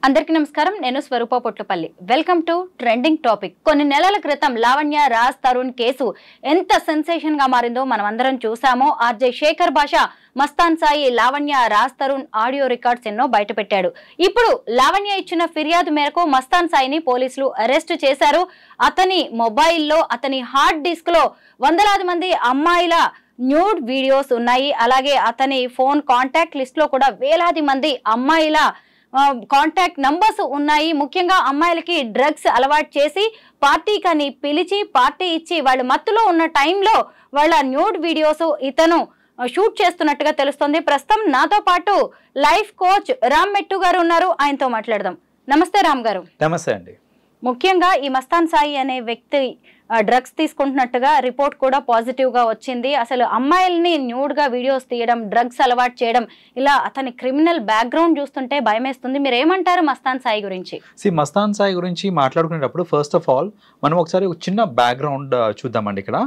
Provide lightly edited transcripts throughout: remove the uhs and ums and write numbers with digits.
అందరికీ నమస్కారం. నేను Swaroopa Potlapalli. Welcome to trending topic. కొన్ని నెలల క్రితం లావణ్య రాజ్ తరుణ్ కేసు ఎంత సెన్సేషన్ గా మారిందో మనం అందరం చూసామో. RJ Shekhar Basha, Mastan Sai, Lavanya Raj Tarun audio records ఎన్నో బయటపెట్టాడు. ఇప్పుడు లావణ్య ఇచ్చిన ఫిర్యాదు మేరకు మస్తాన్ సాయిని పోలీసులు అరెస్ట్ చేశారు. అతని మొబైల్లో, అతని హార్డ్ డిస్క్ లో వందలాది మంది అమ్మాయిల న్యూడ్ వీడియోస్ ఉన్నాయి. అలాగే అతని ఫోన్ కాంటాక్ట్ లిస్ట్ లో కూడా వేలాది మంది అమ్మాయిల కాంటాక్ట్ నంబర్స్ ఉన్నాయి. ముఖ్యంగా అమ్మాయిలకి డ్రగ్స్ అలవాటు చేసి పార్టీకని పిలిచి పార్టీ ఇచ్చి వాళ్ళు మత్తులో ఉన్న టైంలో వాళ్ళ న్యూడ్ వీడియోస్ ఇతను షూట్ చేస్తున్నట్టుగా తెలుస్తుంది. ప్రస్తుతం నాతో పాటు లైఫ్ కోచ్ రామ్ మెట్టు గారు ఉన్నారు. ఆయనతో మాట్లాడదాం. నమస్తే రామ్ గారు. నమస్తే అండి. ముఖ్యంగా ఈ మస్తాన్ సాయి అనే వ్యక్తి డ్రగ్స్ తీసుకుంటున్నట్టుగా రిపోర్ట్ కూడా పాజిటివ్ గా వచ్చింది. అసలు అమ్మాయిల్ని న్యూడ్ గా వీడియోస్ తీయడం, డ్రగ్స్ అలవాటు చేయడం, ఇలా అతని క్రిమినల్ బ్యాక్గ్రౌండ్ చూస్తుంటే భయమేస్తుంది. మీరు ఏమంటారు మస్తాన్ సాయి గురించి? మస్తాన్ సాయి గురించి మాట్లాడుకునేటప్పుడు ఫస్ట్ ఆఫ్ ఆల్ మనం ఒకసారి ఒక చిన్న బ్యాక్గ్రౌండ్ చూద్దామండి. ఇక్కడ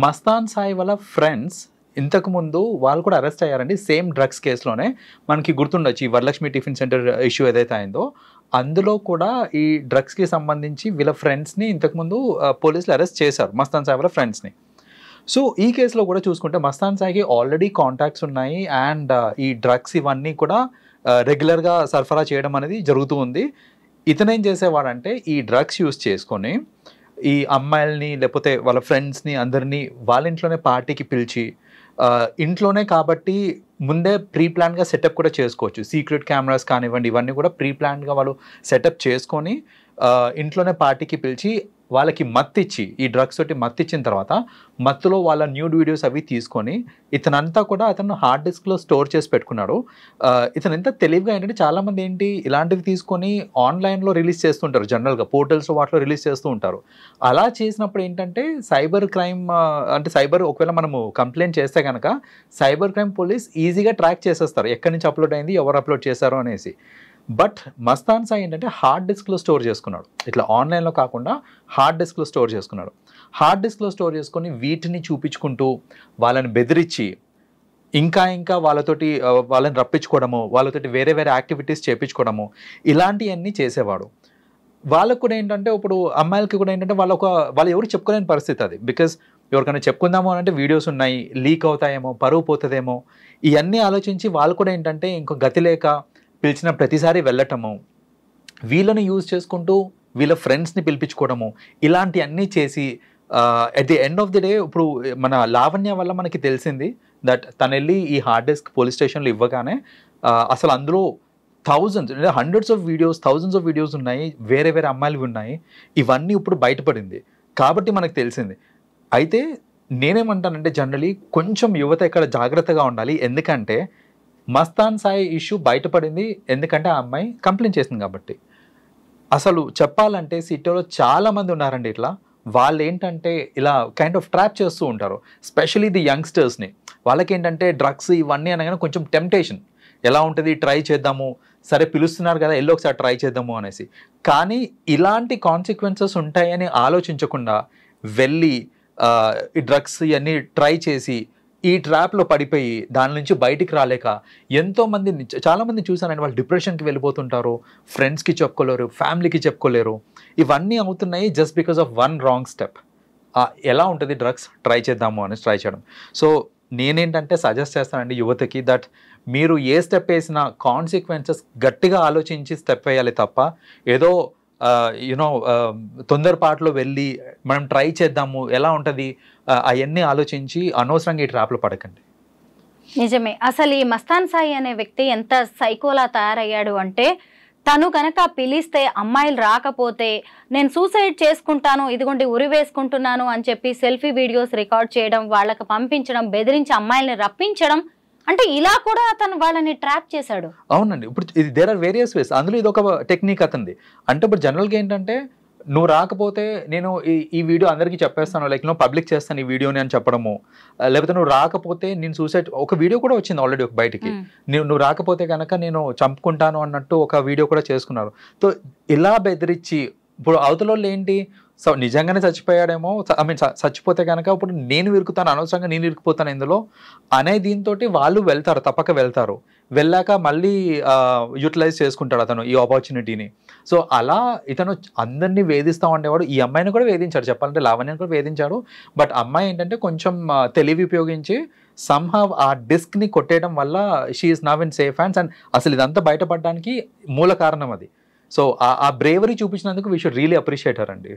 మస్తాన్ సాయి వాళ్ళ ఫ్రెండ్స్ ఇంతకుముందు వాళ్ళు కూడా అరెస్ట్ అయ్యారండి, సేమ్ డ్రగ్స్ కేసులోనే. మనకి గుర్తుండొచ్చు ఈ వరలక్ష్మి టిఫిన్ సెంటర్ ఇష్యూ ఏదైతే అయిందో అందులో కూడా ఈ డ్రగ్స్కి సంబంధించి వీళ్ళ ఫ్రెండ్స్ని ఇంతకుముందు పోలీసులు అరెస్ట్ చేశారు, మస్తాన్ సాయి వాళ్ళ ఫ్రెండ్స్ని. సో ఈ కేసులో కూడా చూసుకుంటే మస్తాన్ సాయికి ఆల్రెడీ కాంటాక్ట్స్ ఉన్నాయి అండ్ ఈ డ్రగ్స్ ఇవన్నీ కూడా రెగ్యులర్గా సరఫరా చేయడం అనేది జరుగుతూ ఉంది. ఇతనేం చేసేవాడంటే ఈ డ్రగ్స్ యూస్ చేసుకొని ఈ అమ్మాయిల్ని లేకపోతే వాళ్ళ ఫ్రెండ్స్ని అందరినీ వాళ్ళ ఇంట్లోనే పార్టీకి పిలిచి, ఇంట్లోనే కాబట్టి ముందే ప్రీ ప్లాన్గా సెటప్ కూడా చేసుకోవచ్చు. సీక్రెట్ కెమెరాస్ కానివ్వండి, ఇవన్నీ కూడా ప్రీ ప్లాన్గా వాళ్ళు సెటప్ చేసుకొని ఇంట్లోనే పార్టీకి పిలిచి వాళ్ళకి మత్తిచ్చి, ఈ డ్రగ్స్ తోటి మత్తిచ్చిన తర్వాత మత్తులో వాళ్ళ న్యూడ్ వీడియోస్ అవి తీసుకొని ఇతనంతా కూడా అతను హార్డ్ డిస్క్లో స్టోర్ చేసి పెట్టుకున్నాడు. ఇతను ఎంత తెలివిగా ఏంటంటే చాలామంది ఏంటి ఇలాంటివి తీసుకొని ఆన్లైన్లో రిలీజ్ చేస్తుంటారు, జనరల్గా పోర్టల్స్ వాటిలో రిలీజ్ చేస్తూ ఉంటారు. అలా చేసినప్పుడు ఏంటంటే సైబర్ క్రైమ్ అంటే సైబర్ ఒకవేళ మనము కంప్లైంట్ చేస్తే కనుక సైబర్ క్రైమ్ పోలీస్ ఈజీగా ట్రాక్ చేసేస్తారు ఎక్కడి నుంచి అప్లోడ్ అయింది, ఎవరు అప్లోడ్ చేశారు అనేసి. బట్ మస్తాన్ సాయి ఏంటంటే హార్డ్ డిస్క్లో స్టోర్ చేసుకున్నాడు, ఇట్లా ఆన్లైన్లో కాకుండా హార్డ్ డిస్క్లో స్టోర్ చేసుకున్నాడు. హార్డ్ డిస్క్లో స్టోర్ చేసుకొని వీటిని చూపించుకుంటూ వాళ్ళని బెదిరించి ఇంకా వాళ్ళని రప్పించుకోవడము, వాళ్ళతోటి వేరే వేరే యాక్టివిటీస్ చేయించుకోవడము, ఇలాంటివన్నీ చేసేవాడు. వాళ్ళకు కూడా ఏంటంటే ఇప్పుడు అమ్మాయిలకి కూడా ఏంటంటే వాళ్ళు ఎవరు చెప్పుకోలేని పరిస్థితి అది. బికాజ్ ఎవరికైనా చెప్పుకుందాము అంటే వీడియోస్ ఉన్నాయి, లీక్ అవుతాయేమో, పరువు పోతుందేమో, ఇవన్నీ ఆలోచించి వాళ్ళు కూడా ఏంటంటే ఇంకో గతి లేక పిలిచిన ప్రతిసారి వెళ్ళటము, వీళ్ళని యూజ్ చేసుకుంటూ వీళ్ళ ఫ్రెండ్స్ని పిలిపించుకోవడము, ఇలాంటివన్నీ చేసి at the end of the day ఇప్పుడు మన లావణ్య వల్ల మనకి తెలిసింది దట్ తను వెళ్ళి ఈ హార్డ్ డిస్క్ పోలీస్ స్టేషన్లో ఇవ్వగానే అసలు అందులో హండ్రెడ్స్ ఆఫ్ వీడియోస్ ఉన్నాయి, వేరే వేరే అమ్మాయిలు ఉన్నాయి, ఇవన్నీ ఇప్పుడు బయటపడింది కాబట్టి మనకు తెలిసింది. అయితే నేనేమంటానంటే జనరలీ కొంచెం యువత ఇక్కడ జాగ్రత్తగా ఉండాలి. ఎందుకంటే మస్తాన్ సాయి ఇష్యూ బయటపడింది ఎందుకంటే ఆ అమ్మాయి కంప్లైంట్ చేసింది కాబట్టి. అసలు చెప్పాలంటే సిటీలో చాలామంది ఉన్నారండి ఇట్లా, వాళ్ళు ఏంటంటే ఇలా కైండ్ ఆఫ్ ట్రాప్ చేస్తూ ఉంటారు, స్పెషలీ ది యంగ్స్టర్స్ని. వాళ్ళకి ఏంటంటే డ్రగ్స్ ఇవన్నీ అనగానే కొంచెం టెంప్టేషన్, ఎలా ఉంటుంది ట్రై చేద్దాము, సరే పిలుస్తున్నారు కదా వెళ్ళి ఒకసారి ట్రై చేద్దాము అనేసి. కానీ ఇలాంటి కాన్సిక్వెన్సెస్ ఉంటాయని ఆలోచించకుండా వెళ్ళి ఈ డ్రగ్స్ ఇవన్నీ ట్రై చేసి ఈ ట్రాప్లో పడిపోయి దాని నుంచి బయటికి రాలేక చాలామంది చూసానండి, వాళ్ళు డిప్రెషన్కి వెళ్ళిపోతుంటారు, ఫ్రెండ్స్కి చెప్పుకోలేరు, ఫ్యామిలీకి చెప్పుకోలేరు. ఇవన్నీ అవుతున్నాయి just because of one wrong step. ఎలా ఉంటుంది డ్రగ్స్ ట్రై చేద్దాము అని ట్రై చేయడం. సో నేనేంటంటే సజెస్ట్ చేస్తానండి యువతకి దట్ మీరు ఏ స్టెప్ వేసినా కాన్సిక్వెన్సెస్ గట్టిగా ఆలోచించి స్టెప్ వేయాలి తప్ప ఏదో తొందరపాటులో వెళ్ళి మనం ట్రై చేద్దాము ఎలా ఉంటుంది అవన్నీ ఆలోచించి అనవసరంగా ఈ ట్రాప్లో పడకండి. నిజమే. అసలు ఈ మస్తాన్ సాయి అనే వ్యక్తి ఎంత సైకోలా తయారయ్యాడు అంటే, తను కనుక పిలిస్తే అమ్మాయిలు రాకపోతే నేను సూసైడ్ చేసుకుంటాను, ఇదిగోండి ఉరి వేసుకుంటున్నాను అని చెప్పి సెల్ఫీ వీడియోస్ రికార్డ్ చేయడం, వాళ్ళకి పంపించడం, బెదిరించి అమ్మాయిల్ని రప్పించడం, అంటే ఇలా కూడా అతను వాళ్ళని ట్రాప్ చేశాడు. అవునండి. ఇప్పుడు ఇది దేర్ ఆర్ వేరియస్ వేస్, అందులో ఇది ఒక టెక్నిక్ అతనిది. అంటే ఇప్పుడు జనరల్గా ఏంటంటే నువ్వు రాకపోతే నేను ఈ వీడియో అందరికీ చెప్పేస్తాను, లైక్ పబ్లిక్ చేస్తాను ఈ వీడియోని అని చెప్పడము, లేకపోతే నువ్వు రాకపోతే నేను సూసైడ్, ఒక వీడియో కూడా వచ్చింది ఆల్రెడీ ఒక బయటికి, నువ్వు రాకపోతే కనుక నేను చంపుకుంటాను అన్నట్టు ఒక వీడియో కూడా చేసుకున్నారు. సో ఇలా బెదిరించి ఇప్పుడు అవతల ఏంటి, సో నిజంగానే చచ్చిపోయాడేమో, చచ్చిపోతే కనుక ఇప్పుడు నేను ఇరుకుతాను, అనవసరంగా నేను ఇరుకుపోతాను ఇందులో అనే దీంతో వాళ్ళు వెళ్తారు, తప్పక వెళ్తారు. వెళ్ళాక మళ్ళీ యూటిలైజ్ చేసుకుంటాడు అతను ఈ ఆపర్చునిటీని. సో అలా ఇతను అందరినీ వేధిస్తూ ఉండేవాడు. ఈ అమ్మాయిని కూడా వేధించాడు, చెప్పాలంటే లావణ్యని కూడా వేధించాడు. బట్ అమ్మాయి ఏంటంటే కొంచెం తెలివి ఉపయోగించి సమ్హవ్ ఆ డిస్క్ని కొట్టేయడం వల్ల she is now in safe hands. And అసలు ఇదంతా బయటపడడానికి మూల కారణం అది. సో ఆ బ్రేవరీ చూపించినందుకు we should really appreciate her అండి.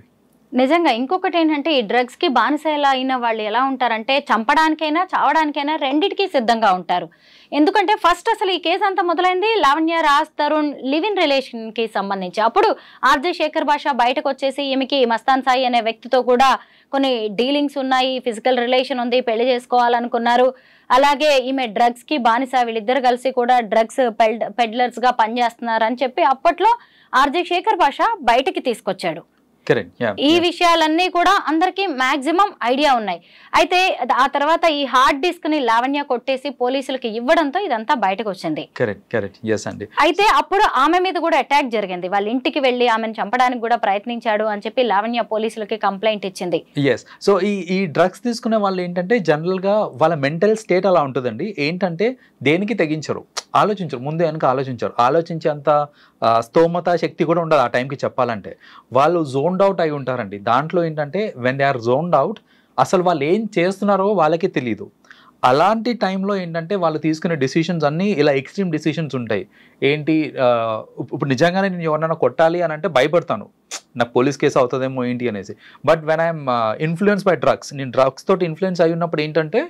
నిజంగా ఇంకొకటి ఏంటంటే ఈ డ్రగ్స్ కి బానిసలా అయిన వాళ్ళు ఎలా ఉంటారంటే చంపడానికైనా చావడానికైనా రెండిటికి సిద్ధంగా ఉంటారు. ఎందుకంటే ఫస్ట్ అసలు ఈ కేసు అంతా మొదలైంది Lavanya Raj Tarun live in relation కి సంబంధించి. అప్పుడు ఆర్జే శేఖర్ భాష బయటకు వచ్చేసి ఈమెకి మస్తాన్ సాయి అనే వ్యక్తితో కూడా కొన్ని డీలింగ్స్ ఉన్నాయి, ఫిజికల్ రిలేషన్ ఉంది, పెళ్లి చేసుకోవాలనుకున్నారు. అలాగే ఈమె డ్రగ్స్ కి బానిస, వీళ్ళిద్దరు కలిసి కూడా డ్రగ్స్ పెడ్లర్స్ గా పనిచేస్తున్నారు అని చెప్పి అప్పట్లో ఆర్జే శేఖర్ భాష బయటకి తీసుకొచ్చాడు. ఈ విషయాలన్నీ కూడా అందరికి మాక్సిమం ఐడియా ఉన్నాయి. అయితే ఆ తర్వాత ఈ హార్డ్ డిస్క్ ని లావణ్య కొట్టేసి పోలీసులకు ఇవ్వడంతో ఇదంతా బయటకు వచ్చింది. అయితే అప్పుడు ఆమె మీద కూడా అటాక్ జరిగింది. వాళ్ళ ఇంటికి వెళ్లి ఆమెను చంపడానికి కూడా ప్రయత్నించాడు అని చెప్పి లావణ్య పోలీసులకి కంప్లైంట్ ఇచ్చింది. సో ఈ డ్రగ్స్ తీసుకునే వాళ్ళు ఏంటంటే జనరల్ గా వాళ్ళ మెంటల్ స్టేట్ అలా ఉంటుందండి. ఏంటంటే దేనికి తెగించరు, ఆలోచించరు, ముందు వెనక ఆలోచించే అంత స్తోమత శక్తి కూడా ఉండదు ఆ టైంకి. చెప్పాలంటే వాళ్ళు జోన్డ్ అవుట్ అయి ఉంటారండి. దాంట్లో ఏంటంటే when they are zoned out అసలు వాళ్ళు ఏం చేస్తున్నారో వాళ్ళకి తెలియదు. అలాంటి టైంలో ఏంటంటే వాళ్ళు తీసుకునే డిసిషన్స్ అన్నీ ఇలా ఎక్స్ట్రీమ్ డిసిషన్స్ ఉంటాయి. ఏంటి ఇప్పుడు నిజంగానే నేను ఎవరినైనా కొట్టాలి అని అంటే భయపడతాను, నాకు పోలీస్ కేసు అవుతుందేమో ఏంటి అనేసి. But when I'm influence by drugs, నేను డ్రగ్స్ తోటి ఇన్ఫ్లుయెన్స్ అయి ఉన్నప్పుడు ఏంటంటే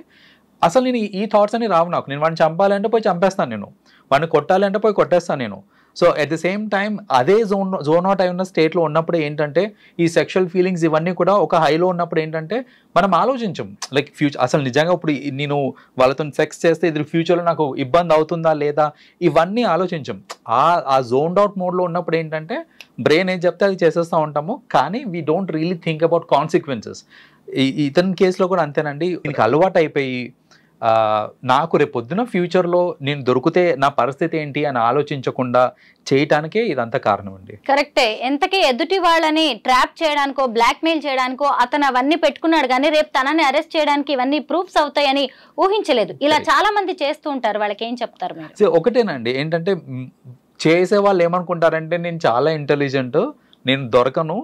అసలు నేను ఈ థాట్స్ అని రావు నాకు. నేను వాడిని చంపాలంటే పోయి చంపేస్తాను, నేను వాడిని కొట్టాలంటే పోయి కొట్టేస్తాను నేను. So at the same time అదే జోన్ అవుట్ అయి ఉన్న స్టేట్లో ఉన్నప్పుడు ఏంటంటే ఈ సెక్షువల్ ఫీలింగ్స్ ఇవన్నీ కూడా ఒక హైలో ఉన్నప్పుడు ఏంటంటే మనం ఆలోచించం లైక్ ఫ్యూచర్ అసలు నిజంగా ఇప్పుడు నేను వాళ్ళతో సెక్స్ చేస్తే ఇది ఫ్యూచర్లో నాకు ఇబ్బంది అవుతుందా లేదా ఇవన్నీ ఆలోచించం. ఆ జోన్డ్ అవుట్ మోడ్లో ఉన్నప్పుడు ఏంటంటే బ్రెయిన్ ఏం చెప్తే అది చేసేస్తూ ఉంటాము, కానీ we don't really think about consequences. ఇతని కేసులో కూడా అంతేనండి. దీనికి అలవాటు అయిపోయి నాకు రేపు పొద్దున ఫ్యూచర్లో నేను దొరికితే నా పరిస్థితి ఏంటి అని ఆలోచించకుండా చేయటానికే ఇదంతా కారణం అండి. కరెక్టే. ఎంతకీ ఎదుటి వాళ్ళని ట్రాప్ చేయడానికో బ్లాక్మెయిల్ చేయడానికో అతను అవన్నీ పెట్టుకున్నాడు, కానీ రేపు తనని అరెస్ట్ చేయడానికి ఇవన్నీ ప్రూఫ్స్ అవుతాయని ఊహించలేదు. ఇలా చాలా మంది చేస్తూ ఉంటారు. వాళ్ళకి ఏం చెప్తారు మీరు? సో ఒకటేనండి, ఏంటంటే చేసే వాళ్ళు ఏమనుకుంటారంటే నేను చాలా ఇంటెలిజెంట్, నేను దొరకను,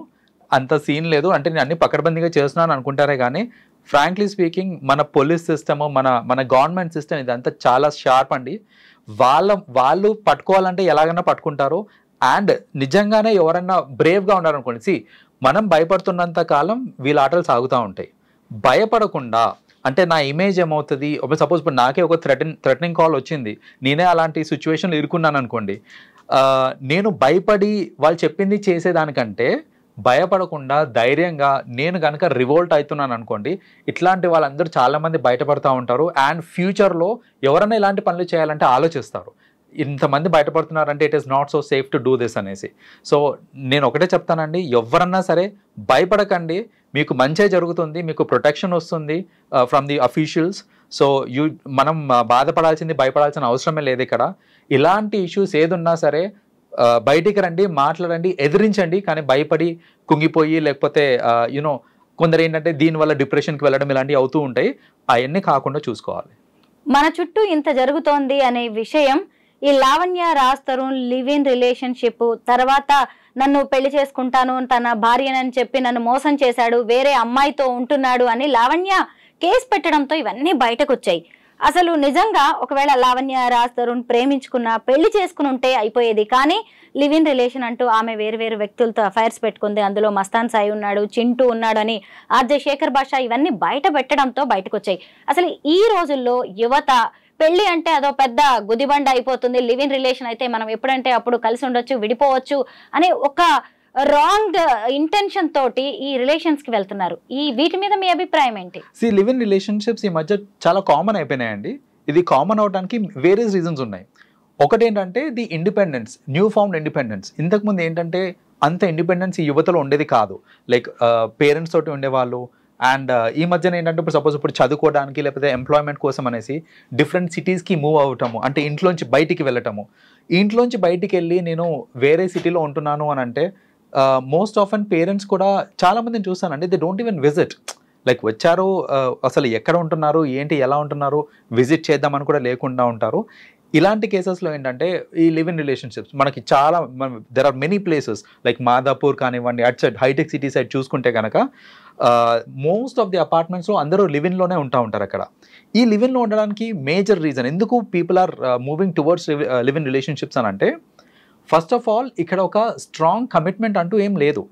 అంత సీన్ లేదు, అంటే నేను అన్ని పకడ్బందీగా చేస్తున్నాను అనుకుంటారే. కానీ ఫ్రాంక్లీ స్పీకింగ్ మన పోలీస్ సిస్టమ్, మన గవర్నమెంట్ సిస్టమ్ ఇదంతా చాలా షార్ప్ అండి. వాళ్ళు పట్టుకోవాలంటే ఎలాగైనా పట్టుకుంటారు. అండ్ నిజంగానే ఎవరన్నా బ్రేవ్గా ఉన్నారనుకోండి, మనం భయపడుతున్నంత కాలం వీళ్ళ ఆటలు సాగుతూ ఉంటాయి. భయపడకుండా అంటే నా ఇమేజ్ ఏమవుతుంది, సపోజ్ ఇప్పుడు నాకే ఒక థ్రెటనింగ్ కాల్ వచ్చింది, నేనే అలాంటి సిచ్యువేషన్లో ఇరుక్కున్నాను అనుకోండి, నేను భయపడి వాళ్ళు చెప్పింది చేసేదానికంటే భయపడకుండా ధైర్యంగా నేను కనుక రివోల్ట్ అవుతున్నాను అనుకోండి, ఇట్లాంటి వాళ్ళందరూ చాలామంది బయటపడుతూ ఉంటారు. అండ్ ఫ్యూచర్లో ఎవరైనా ఇలాంటి పనులు చేయాలంటే ఆలోచిస్తారు, ఇంతమంది బయటపడుతున్నారంటే it is not so safe to do this అనేసి. సో నేను ఒకటే చెప్తానండి, ఎవరన్నా సరే భయపడకండి, మీకు మంచే జరుగుతుంది, మీకు ప్రొటెక్షన్ వస్తుంది ఫ్రమ్ ది అఫీషియల్స్. సో మనం బాధపడాల్సింది భయపడాల్సిన అవసరమే లేదు ఇక్కడ. ఇలాంటి ఇష్యూస్ ఏదున్నా సరే బయటికి రండి, మాట్లాడండి, ఎదిరించండి. కానీ భయపడి కుంగిపోయి లేకపోతే యూనో కొందరు ఏంటంటే దీనివల్ల డిప్రెషన్కి వెళ్ళడం ఇలాంటివి అవుతూ ఉంటాయి. అవన్నీ కాకుండా చూసుకోవాలి. మన చుట్టూ ఇంత జరుగుతోంది అనే విషయం ఈ Lavanya Raj Tarun live in relationship తర్వాత నన్ను పెళ్లి చేసుకుంటాను, తన భార్యనని చెప్పి నన్ను మోసం చేశాడు, వేరే అమ్మాయితో ఉంటున్నాడు అని లావణ్య కేసు పెట్టడంతో ఇవన్నీ బయటకు వచ్చాయి. అసలు నిజంగా ఒకవేళ లావణ్య రాజ్ తరుణ్ ప్రేమించుకున్న పెళ్లి చేసుకుని ఉంటే అయిపోయేది. కానీ లివ్ ఇన్ రిలేషన్ అంటూ ఆమె వేరు వ్యక్తులతో అఫైర్స్ పెట్టుకుంది. అందులో మస్తాన్ సాయి ఉన్నాడు, చింటూ ఉన్నాడు అని ఆర్జే శేఖర్ భాష ఇవన్నీ బయట పెట్టడంతో బయటకు వచ్చాయి. అసలు ఈ రోజుల్లో యువత పెళ్లి అంటే అదో పెద్ద గుదిబండ అయిపోతుంది, లివ్ ఇన్ రిలేషన్ అయితే మనం ఎప్పుడంటే అప్పుడు కలిసి ఉండొచ్చు, విడిపోవచ్చు అనే ఒక రాంగ్ ఇంటెన్షన్ తోటి ఈ రిలేషన్స్ కి వెళ్తున్నారు. వీటి మీద మీ అభిప్రాయం ఏంటి? లివ్ ఇన్ రిలేషన్షిప్స్ ఈ మధ్య చాలా కామన్ అయిపోయినాయండి. ఇది కామన్ అవడానికి వేరియస్ రీజన్స్ ఉన్నాయి. ఒకటి ఏంటంటే the independence, new found independence. ఇంతకుముందు ఏంటంటే అంత ఇండిపెండెన్స్ ఈ యువతలో ఉండేది కాదు. లైక్ పేరెంట్స్ తోటి ఉండేవాళ్ళు. అండ్ ఈ మధ్యన ఏంటంటే ఇప్పుడు సపోజ్ ఇప్పుడు చదువుకోవడానికి లేకపోతే ఎంప్లాయ్మెంట్ కోసం అనేసి డిఫరెంట్ సిటీస్కి మూవ్ అవటము, అంటే ఇంట్లోంచి బయటికి వెళ్ళటము. ఇంట్లోంచి బయటికి వెళ్ళి నేను వేరే సిటీలో ఉంటున్నాను అని అంటే మోస్ట్ ఆఫెన్ పేరెంట్స్ కూడా చాలా మందిని చూస్తానండి, they don't even visit. Like వచ్చారు, అసలు ఎక్కడ ఉంటున్నారు ఏంటి ఎలా ఉంటున్నారు విజిట్ చేద్దామని కూడా లేకుండా ఉంటారు. ఇలాంటి కేసెస్లో ఏంటంటే ఈ లివ్ ఇన్ రిలేషన్షిప్స్ మనకి చాలా there are many places like Madhapur కానివ్వండి, అట్ సైడ్ హైటెక్ సిటీ సైడ్ చూసుకుంటే కనుక మోస్ట్ ఆఫ్ ది అపార్ట్మెంట్స్లో అందరూ లివ్ ఇన్లోనే ఉంటారు అక్కడ. ఈ లివ్ ఇన్లో ఉండడానికి మేజర్ రీజన్ ఎందుకు people are moving towards live in relationships అని అంటే, ఫస్ట్ ఆఫ్ ఆల్ ఇక్కడ ఒక స్ట్రాంగ్ కమిట్మెంట్ అంటూ ఏం లేదు.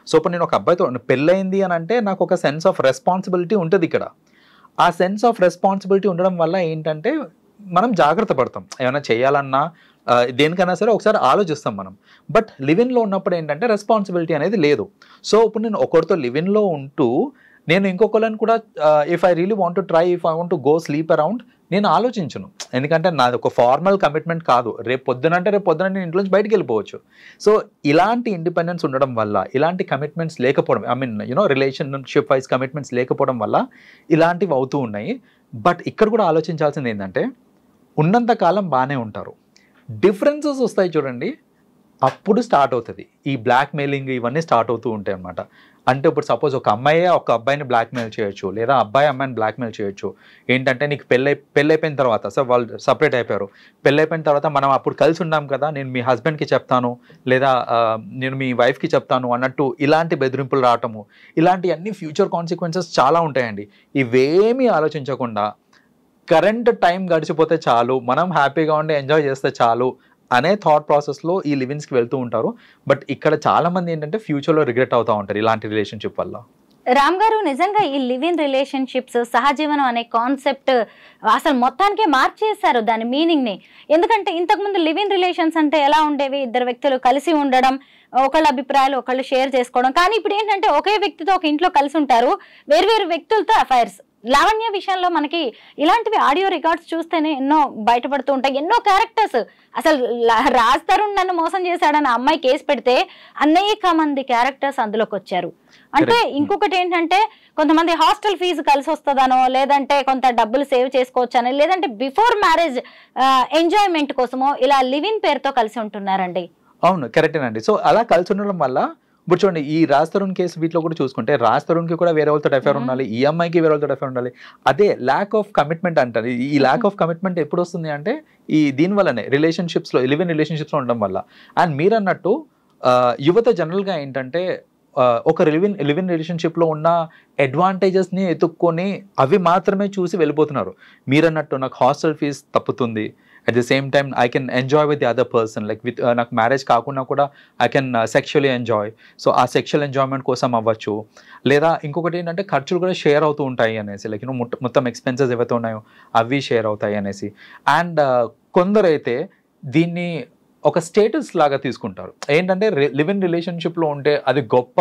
సో ఇప్పుడు నేను ఒక అబ్బాయితో పెళ్ళయింది అని అంటే నాకు ఒక సెన్స్ ఆఫ్ రెస్పాన్సిబిలిటీ ఉంటుంది ఇక్కడ. ఆ సెన్స్ ఆఫ్ రెస్పాన్సిబిలిటీ ఉండడం వల్ల ఏంటంటే మనం జాగ్రత్త పడతాం, ఏమైనా చేయాలన్నా దేనికైనా సరే ఒకసారి ఆలోచిస్తాం మనం. బట్ లివిన్లో ఉన్నప్పుడు ఏంటంటే రెస్పాన్సిబిలిటీ అనేది లేదు. సో ఇప్పుడు నేను ఒకరితో లివిన్లో ఉంటూ నేను ఇంకొకరిని కూడా if I really want to try, if I want to go sleep around, నేను ఆలోచించను. ఎందుకంటే నాది ఒక ఫార్మల్ కమిట్మెంట్ కాదు. రేపు పొద్దున నేను ఇంట్లో నుంచి బయటికి వెళ్ళిపోవచ్చు. సో ఇలాంటి ఇండిపెండెన్స్ ఉండడం వల్ల, ఇలాంటి కమిట్మెంట్స్ లేకపోవడం, I mean relationship wise commitments లేకపోవడం వల్ల ఇలాంటివి అవుతూ ఉన్నాయి. బట్ ఇక్కడ కూడా ఆలోచించాల్సింది ఏంటంటే, ఉన్నంత కాలం బాగానే ఉంటారు, డిఫరెన్సెస్ వస్తాయి చూడండి, అప్పుడు స్టార్ట్ అవుతుంది ఈ బ్లాక్ మెయిలింగ్, ఇవన్నీ స్టార్ట్ అవుతూ ఉంటాయి అన్నమాట. అంటే ఇప్పుడు సపోజ్ ఒక అమ్మాయి ఒక అబ్బాయిని బ్లాక్మెయిల్ చేయొచ్చు, లేదా అబ్బాయి అమ్మాయిని బ్లాక్మెయిల్ చేయొచ్చు. ఏంటంటే నీకు పెళ్ళైపోయిన తర్వాత, సో వాళ్ళు సపరేట్ అయిపోయారు, పెళ్ళైపోయిన తర్వాత మనం అప్పుడు కలిసి ఉన్నాం కదా, నేను మీ హస్బెండ్కి చెప్తాను, లేదా నేను మీ వైఫ్కి చెప్తాను అన్నట్టు ఇలాంటి బెదిరింపులు రావటము, ఇలాంటివన్నీ ఫ్యూచర్ కాన్సిక్వెన్సెస్ చాలా ఉంటాయండి. ఇవేమీ ఆలోచించకుండా కరెంట్ టైం గడిచిపోతే చాలు, మనం హ్యాపీగా ఉండి ఎంజాయ్ చేస్తే చాలు అనే థాట్ ప్రాసెస్లో ఈ లివిన్స్కి వెళ్తూ ఉంటారు. బట్ ఇక్కడ చాలా మంది ఏంటంటే ఫ్యూచర్లో రిగ్రెట్ అవుతూ ఉంటారు ఇలాంటి రిలేషన్షిప్ వల్ల. రామ్ గారు, నిజంగా ఈ లివ్ ఇన్ రిలేషన్షిప్స్, సహజీవనం అనే కాన్సెప్ట్ అసలు మొత్తానికే మార్చేశారు దాని మీనింగ్ని. ఎందుకంటే ఇంతకుముందు లివ్ ఇన్ రిలేషన్స్ అంటే ఎలా ఉండేవి, ఇద్దరు వ్యక్తులు కలిసి ఉండడం, ఒకళ్ళ అభిప్రాయాలు ఒకళ్ళు షేర్ చేసుకోవడం. కానీ ఇప్పుడు ఏంటంటే ఒకే వ్యక్తితో ఒక ఇంట్లో కలిసి ఉంటారు, వేరు వేరు అఫైర్స్. లావణ్య విషయంలో మనకి ఇలాంటివి ఆడియో రికార్డ్స్ చూస్తేనే ఎన్నో బయటపడుతూ ఉంటాయి. ఎన్నో క్యారెక్టర్స్, అసలు రాజ్ తరుణ్ నన్ను మోసం చేశాడని అమ్మాయి కేసు పెడితే అనేక మంది క్యారెక్టర్స్ అందులోకి వచ్చారు. అంటే ఇంకొకటి ఏంటంటే, కొంతమంది హాస్టల్ ఫీజు కలిసి వస్తుందనో, లేదంటే కొంత డబ్బులు సేవ్ చేసుకోవచ్చనో, లేదంటే బిఫోర్ మ్యారేజ్ ఎంజాయ్మెంట్ కోసమో ఇలా లివ్ ఇన్ పేరుతో కలిసి ఉంటున్నారండి. అవును, కరెక్టేనండి. సో అలా కలిసి ఉండడం వల్ల ఇప్పుడు చూడండి, ఈ రాజ్ తరుణ్ కేసు వీటిలో కూడా చూసుకుంటే రాజ్ తరుణ్కి కూడా వేరే వాళ్ళతో అఫేర్ ఉండాలి, ఈ అమ్మాయికి వేరే వాళ్ళతో అఫేర్ ఉండాలి. అదే ల్యాక్ ఆఫ్ కమిట్మెంట్ అంటారు. ఈ ల్యాక్ ఆఫ్ కమిట్మెంట్ ఎప్పుడు వస్తుంది అంటే ఈ దీనివల్లనే, రిలేషన్షిప్స్లో, లివ్ ఇన్ రిలేషన్షిప్స్లో ఉండడం వల్ల. అండ్ మీరు అన్నట్టు యువత జనరల్గా ఏంటంటే ఒక లివ్ ఇన్ రిలేషన్షిప్లో ఉన్న అడ్వాంటేజెస్ని ఎత్తుక్కొని అవి మాత్రమే చూసి వెళ్ళిపోతున్నారు. మీరు అన్నట్టు నాకు హాస్టల్ ఫీజ్ తప్పుతుంది, at the same time I can enjoy with the other person, like with నాకు మ్యారేజ్ కాకుండా కూడా I can sexually enjoy. So ఆ సెక్షువల్ ఎంజాయ్మెంట్ కోసం అవ్వచ్చు. లేదా ఇంకొకటి ఏంటంటే ఖర్చులు కూడా షేర్ అవుతూ ఉంటాయి అనేసి, లైక్ మొత్తం ఎక్స్పెన్సెస్ ఏవైతే ఉన్నాయో అవి షేర్ అవుతాయి అనేసి. అండ్ కొందరైతే దీన్ని ఒక స్టేటస్ లాగా తీసుకుంటారు. ఏంటంటే లివ్ ఇన్ రిలేషన్షిప్లో ఉంటే అది గొప్ప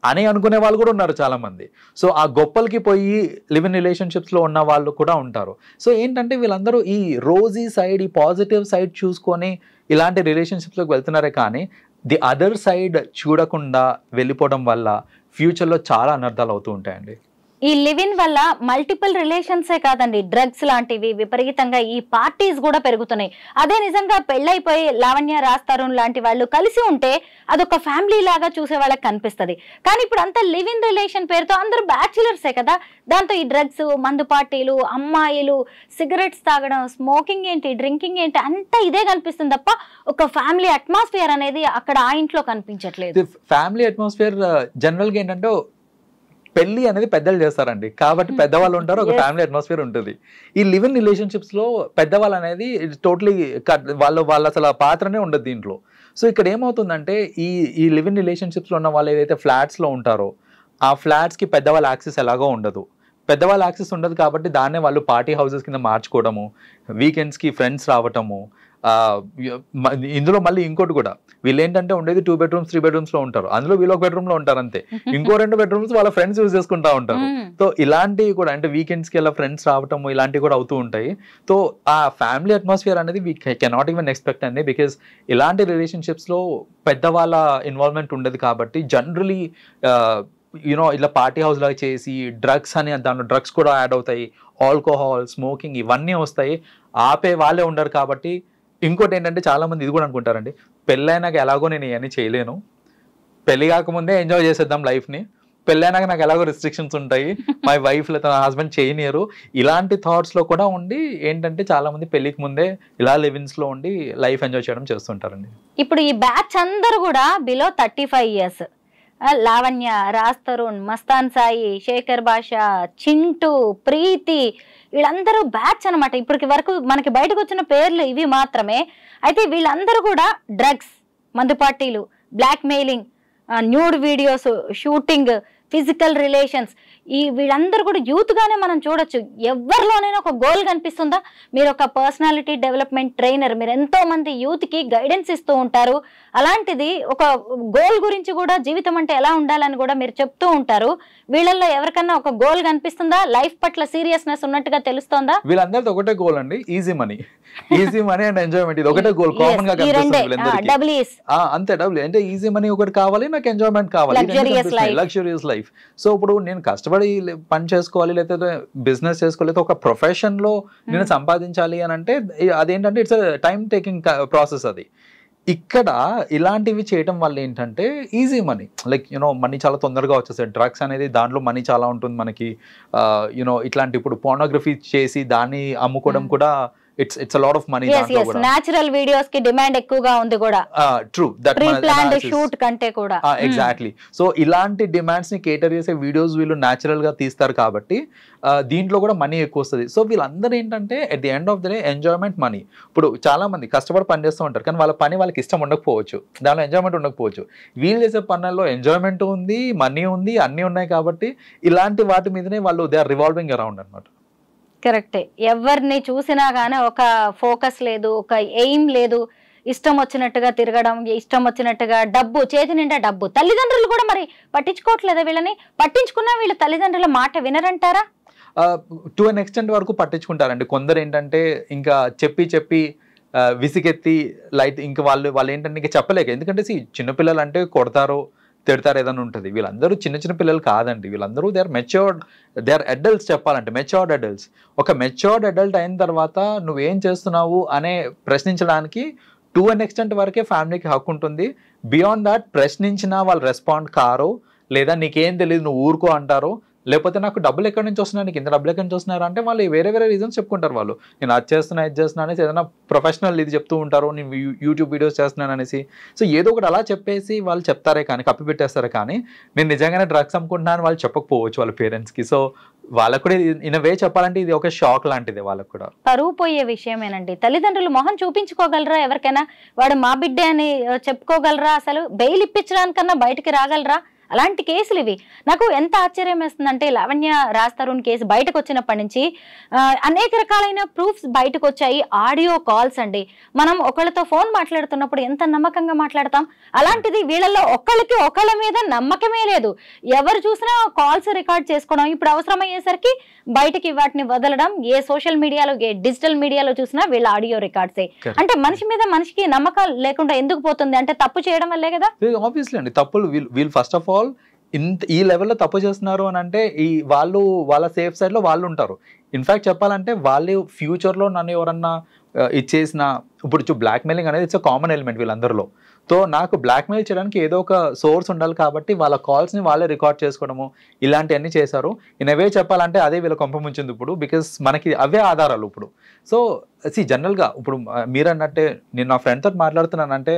అని అనుకునే వాళ్ళు కూడా ఉన్నారు చాలామంది. సో ఆ గొప్పలకి పోయి లివ్ ఇన్ రిలేషన్షిప్స్లో ఉన్న వాళ్ళు కూడా ఉంటారు. సో ఏంటంటే వీళ్ళందరూ ఈ రోజీ సైడ్, ఈ పాజిటివ్ సైడ్ చూసుకొని ఇలాంటి రిలేషన్షిప్స్లోకి వెళ్తున్నారే కానీ ది అదర్ సైడ్ చూడకుండా వెళ్ళిపోవడం వల్ల ఫ్యూచర్లో చాలా అనర్థాలు అవుతూ ఉంటాయండి. ఈ లివ్ ఇన్ వల్ల మల్టిపుల్ రిలేషన్సే కాదండి, డ్రగ్స్ లాంటివి విపరీతంగా, ఈ పార్టీస్ కూడా పెరుగుతున్నాయి. అదే నిజంగా పెళ్ళైపోయి లావణ్య, రాజ్ తరుణ్ లాంటి వాళ్ళు కలిసి ఉంటే అదొక ఫ్యామిలీ లాగా చూసే వాళ్ళకి కనిపిస్తుంది. కానీ ఇప్పుడు అంతా లివ్ ఇన్ రిలేషన్ పేరుతో అందరూ బ్యాచులర్సే కదా, దాంతో ఈ డ్రగ్స్, మందు పార్టీలు, అమ్మాయిలు, సిగరెట్స్ తాగడం, స్మోకింగ్ ఏంటి, డ్రింకింగ్ ఏంటి, అంతా ఇదే కనిపిస్తుంది తప్ప ఒక ఫ్యామిలీ అట్మాస్ఫియర్ అనేది అక్కడ ఆ ఇంట్లో కనిపించట్లేదు. ఫ్యామిలీ అట్మాస్ఫియర్ జనరల్గా ఏంటంటే పెళ్లి అనేది పెద్దలు చేస్తారండి, కాబట్టి పెద్దవాళ్ళు ఉంటారు, ఒక ఫ్యామిలీ అట్మాస్ఫియర్ ఉంటుంది. ఈ లివ్ ఇన్ రిలేషన్షిప్స్లో పెద్దవాళ్ళు అనేది టోటలీ వాళ్ళ అసలు పాత్రనే ఉండదు దీంట్లో. సో ఇక్కడ ఏమవుతుందంటే ఈ లివ్ ఇన్ రిలేషన్షిప్స్లో ఉన్న వాళ్ళు ఏదైతే ఫ్లాట్స్లో ఉంటారో ఆ ఫ్లాట్స్కి పెద్దవాళ్ళ యాక్సెస్ ఎలాగో ఉండదు. పెద్దవాళ్ళ యాక్సెస్ ఉండదు కాబట్టి దాన్నే వాళ్ళు పార్టీ హౌసెస్ కింద మార్చుకోవడము, వీకెండ్స్కి ఫ్రెండ్స్ రావటము. ఇందులో మళ్ళీ ఇంకోటి కూడా, వీళ్ళు ఏంటంటే ఉండేది 2 bedrooms 3 bedrooms ఉంటారు, అందులో వీళ్ళు ఒక బెడ్రూమ్ లో ఉంటారు అంతే, ఇంకో 2 bedrooms వాళ్ళ ఫ్రెండ్స్ యూజ్ చేసుకుంటా ఉంటారు. సో ఇలాంటివి కూడా అంటే వీకెండ్స్కి ఇలా ఫ్రెండ్స్ రావటము ఇలాంటివి కూడా అవుతూ ఉంటాయి. సో ఆ ఫ్యామిలీ అట్మాస్ఫియర్ అనేది వీ కెనాట్ ఈవెన్ ఎక్స్పెక్ట్ అండి, బికాస్ ఇలాంటి రిలేషన్షిప్స్లో పెద్దవాళ్ళ ఇన్వాల్వ్మెంట్ ఉండదు కాబట్టి జనరలీ ఇలా పార్టీ హౌస్ లాగా చేసి డ్రగ్స్ అని, దాంట్లో డ్రగ్స్ కూడా యాడ్ అవుతాయి, ఆల్కహాల్, స్మోకింగ్ ఇవన్నీ వస్తాయి. ఆపే వాళ్ళే ఉండరు కాబట్టి. ఇంకోటి ఏంటంటే చాలామంది ఇది కూడా అనుకుంటారండి, పెళ్ళైనాక ఎలాగో నేను ఇవన్నీ చేయలేను, పెళ్ళి కాకముందే ఎంజాయ్ చేసేద్దాం లైఫ్ని, పెళ్ళైనాక నాకు ఎలాగో రిస్ట్రిక్షన్స్ ఉంటాయి, మై వైఫ్ లేదా హస్బెండ్ చేయనియరు, ఇలాంటి థాట్స్ లో కూడా ఉండి ఏంటంటే చాలా మంది పెళ్లికి ముందే ఇలా లివిన్స్ లో ఉండి లైఫ్ ఎంజాయ్ చేయడం చేస్తుంటారండి. ఇప్పుడు ఈ బ్యాచ్ అందరూ కూడా బిలో 35 years, లావణ్య, రాజ్ తరుణ్, మస్తాన్ సాయి, శేఖర్ భాష, చింటూ, ప్రీతి, వీళ్ళందరూ బ్యాచ్ అనమాట. ఇప్పటికి వరకు మనకి బయటకు వచ్చిన పేర్లు ఇవి మాత్రమే. అయితే వీళ్ళందరూ కూడా డ్రగ్స్, మందు పార్టీలు, blackmailing, nude videos, shooting, physical relations, వీళ్ళందరూ కూడా యూత్ గానే మనం చూడొచ్చు. ఎవరిలోనైనా ఒక గోల్ కనిపిస్తుందా? మీరు ఒక పర్సనాలిటీ డెవలప్మెంట్ ట్రైనర్, మీరు ఎంతో మంది యూత్ కి గైడెన్స్ ఇస్తూ ఉంటారు. అలాంటిది ఒక గోల్ గురించి కూడా, జీవితం అంటే ఎలా ఉండాలని కూడా మీరు చెప్తూ ఉంటారు. వీళ్ళల్లో ఎవరికన్నా ఒక గోల్ కనిపిస్తుందా? లైఫ్ పట్ల సీరియస్నెస్ ఉన్నట్టుగా తెలుస్తోందా? వీళ్ళందరితో ఒకటే గోల్ అండి, easy money. Easy money and enjoyment, ఇది ఒకటే గోల్ కామన్ గా కనిపిస్తుంది. అంతే, డబ్ల్యూ అంటే ఈజీ మనీ ఒకటి కావాలి, నాకు ఎంజాయ్మెంట్ కావాలి, లగ్జరియస్ లైఫ్. సో ఇప్పుడు నేను కష్టపడి పని చేసుకోవాలి, లేకపోతే బిజినెస్ చేసుకోవాలి, లేకపోతే ఒక ప్రొఫెషన్ లో నేను సంపాదించాలి అని అంటే అదేంటంటే ఇట్స్ టైం టేకింగ్ ప్రాసెస్. అది ఇక్కడ ఇలాంటివి చేయటం వల్ల ఏంటంటే easy money, like you know money చాలా తొందరగా వచ్చేస్తాయి. డ్రగ్స్ అనేది దాంట్లో మనీ చాలా ఉంటుంది మనకి. యూనో ఇట్లాంటి ఇప్పుడు పోర్నోగ్రఫీ చేసి దాన్ని అమ్ముకోవడం కూడా it's a lot of money. Natural videos ki demand ఎక్కువగా ఉంది కూడా. True, that pre-planned shoot కంటే కూడా. Exactly. So ఇలాంటి డిమాండ్స్ ని కేటర్ చేసే వీడియోస్ వీళ్ళు న్యాచురల్ గా తీస్తారు కాబట్టి దీంట్లో కూడా మనీ ఎక్కువ వస్తుంది. సో వీళ్ళందరూ ఏంటంటే at the end of the day enjoyment money. ఇప్పుడు చాలా మంది కష్టపడి పని చేస్తూ ఉంటారు, కానీ వాళ్ళ పని వాళ్ళకి ఇష్టం ఉండకపోవచ్చు, దానిలో ఎంజాయ్మెంట్ ఉండకపోవచ్చు. వీళ్ళు చేసే పనుల్లో ఎంజాయ్మెంట్ ఉంది, మనీ ఉంది, అన్నీ ఉన్నాయి. కాబట్టి ఇలాంటి వాటి మీదనే వాళ్ళు దే ఆర్ రివాల్వింగ్ అరౌండ్ అనమాట. కరెక్టే. ఎవరిని చూసినా గానీ ఒక ఫోకస్ లేదు, ఒక ఎయిమ్ లేదు, ఇష్టం వచ్చినట్టుగా తిరగడం, ఇష్టం వచ్చినట్టుగా డబ్బు, చేతి నిండా డబ్బు. తల్లిదండ్రులు కూడా మరి పట్టించుకోవట్లేదా వీళ్ళని? పట్టించుకున్నా వీళ్ళ తల్లిదండ్రుల మాట వినరంటారా? టు అన్ ఎక్స్టెంట్ వరకు పట్టించుకుంటారండి. కొందరు ఏంటంటే ఇంకా చెప్పి విసిగెత్తి లైట్ ఇంకా వాళ్ళు ఏంటంటే ఇంకా చెప్పలేక, ఎందుకంటే చిన్నపిల్లలు అంటే కొడతారో తిడతారు ఏదైనా ఉంటుంది. వీళ్ళందరూ చిన్న పిల్లలు కాదండి, వీళ్ళందరూ they are matured, they are adults. చెప్పాలంటే మెచ్యూర్డ్ అడల్ట్స్. ఒక మెచ్యూర్డ్ అడల్ట్ అయిన తర్వాత నువ్వేం చేస్తున్నావు అనే ప్రశ్నించడానికి టు అన్ ఎక్స్టెంట్ వరకే ఫ్యామిలీకి హక్కు ఉంటుంది. బియాండ్ దాట్ ప్రశ్నించినా వాళ్ళు రెస్పాండ్ కారో, లేదా నీకేం తెలియదు నువ్వు ఊరుకో అంటారో, లేకపోతే నాకు డబ్బులు ఎక్కడి నుంచి వస్తున్నాయి, నీకు ఇంత డబ్బులు ఎక్కడి నుంచి వస్తున్నారు అంటే వాళ్ళు వేరే రీజన్స్ చెప్పుకుంటారు. వాళ్ళు నేను అది చేస్తున్నా ఇది చేస్తున్నా అనేసి ఏదైనా ప్రొఫెషనల్ ఇది చెప్తూ ఉంటారు, నేను యూట్యూబ్ వీడియోస్ చేస్తున్నాను అనేసి. సో ఏదో ఒకటి అలా చెప్పేసి వాళ్ళు చెప్తారే కానీ, కప్పి పెట్టేస్తారే కానీ నేను నిజంగానే డ్రగ్స్ అమ్ముకుంటున్నాను వాళ్ళు చెప్పకపోవచ్చు వాళ్ళ పేరెంట్స్కి. సో వాళ్ళకు కూడా ఇన్ వే చెప్పాలంటే ఇది ఒక షాక్ లాంటిది వాళ్ళకు కూడా. పరువు పోయే విషయమేనండి. తల్లిదండ్రులు మొహం చూపించుకోగలరా ఎవరికైనా? వాడు మా బిడ్డే అని చెప్పుకోగలరా? అసలు బెయిల్ ఇప్పించడానికన్నా బయటికి రాగలరా? అలాంటి కేసులు ఇవి. నాకు ఎంత ఆశ్చర్యం వేస్తుందంటే లావణ్య రాజ్ తరుణ్ కేసు బయటకు వచ్చినప్పటి నుంచి అనేక రకాలైన ప్రూఫ్స్ బయటకు వచ్చాయి. ఆడియో కాల్స్ అండి, మనం ఒకళ్ళతో ఫోన్ మాట్లాడుతున్నప్పుడు ఎంత నమ్మకంగా మాట్లాడతాం, అలాంటిది వీళ్ళల్లో ఒకళ్ళకి ఒకళ్ళ మీద నమ్మకమే లేదు. ఎవరు చూసినా కాల్స్ రికార్డ్ చేసుకోవడం, ఇప్పుడు అవసరమయ్యేసరికి బయటికి వాటిని వదలడం. ఏ సోషల్ మీడియాలో ఏ డిజిటల్ మీడియాలో చూసినా వీళ్ళ ఆడియో రికార్డ్సే. అంటే మనిషి మీద మనిషికి నమ్మకాలు లేకుండా ఎందుకు పోతుంది? అంటే తప్పు చేయడం వల్లే కదా. ఆబ్వియస్లీ అండి, తప్పులు వీళ్ళు ఫస్ట్ ఆఫ్ ఆల్ ఈ లెవెల్లో తప్పు చేస్తున్నారు అని అంటే వాళ్ళ సేఫ్ సైడ్ లో వాళ్ళు ఉంటారు. ఇన్ఫాక్ట్ చెప్పాలంటే వాళ్ళు ఫ్యూచర్లో నన్ను ఎవరన్నా ఇచ్చేసిన, ఇప్పుడు బ్లాక్ మెయిలింగ్ అనేది ఇట్స్ అ కామన్ ఎలిమెంట్ వీళ్ళందరిలో. సో నాకు బ్లాక్ మెయిల్ చేయడానికి ఏదో ఒక సోర్స్ ఉండాలి కాబట్టి వాళ్ళ కాల్స్ని వాళ్ళే రికార్డ్ చేసుకోవడము ఇలాంటివన్నీ చేశారు. ఇన్ అవే చెప్పాలంటే అదే వీళ్ళ కొంప ముంచింది ఇప్పుడు, బికాస్ మనకి అవే ఆధారాలు ఇప్పుడు. సో జనరల్గా ఇప్పుడు మీరు అన్నట్టే నేను నా ఫ్రెండ్ తోటి మాట్లాడుతున్నానంటే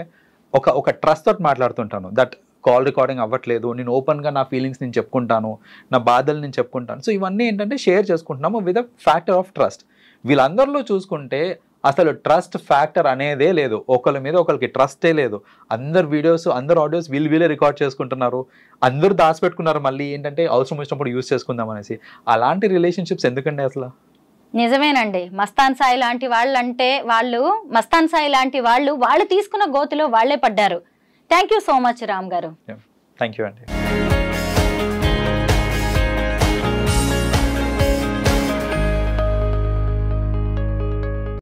ఒక ట్రస్ట్ తోటి మాట్లాడుతుంటాను. దట్ కాల్ రికార్డింగ్ అవ్వట్లేదు, నేను ఓపెన్గా నా ఫీలింగ్స్ నేను చెప్పుకుంటాను, నా బాధలు నేను చెప్పుకుంటాను. సో ఇవన్నీ ఏంటంటే షేర్ చేసుకుంటున్నాము with a factor of trust. వీళ్ళందరిలో చూసుకుంటే అసలు ట్రస్ట్ ఫ్యాక్టర్ అనేదే లేదు, ఒకరి మీద ఒకరికి ట్రస్టే లేదు. అందరు వీడియోస్ అందరు ఆడియోస్ వీళ్ళే రికార్డ్ చేసుకుంటున్నారు, అందరూ దాచిపెట్టుకున్నారు, మళ్ళీ ఏంటంటే అవసరం వచ్చినప్పుడు యూజ్ చేసుకుందాం అనేసి. అలాంటి రిలేషన్షిప్స్ ఎందుకండి అసలు? నిజమేనండి. మస్తాన్ సాయి లాంటి వాళ్ళు తీసుకున్న గోతిలో వాళ్లే పడ్డారు. Thank you so much Ram గారు. థ్యాంక్ యూ అండి.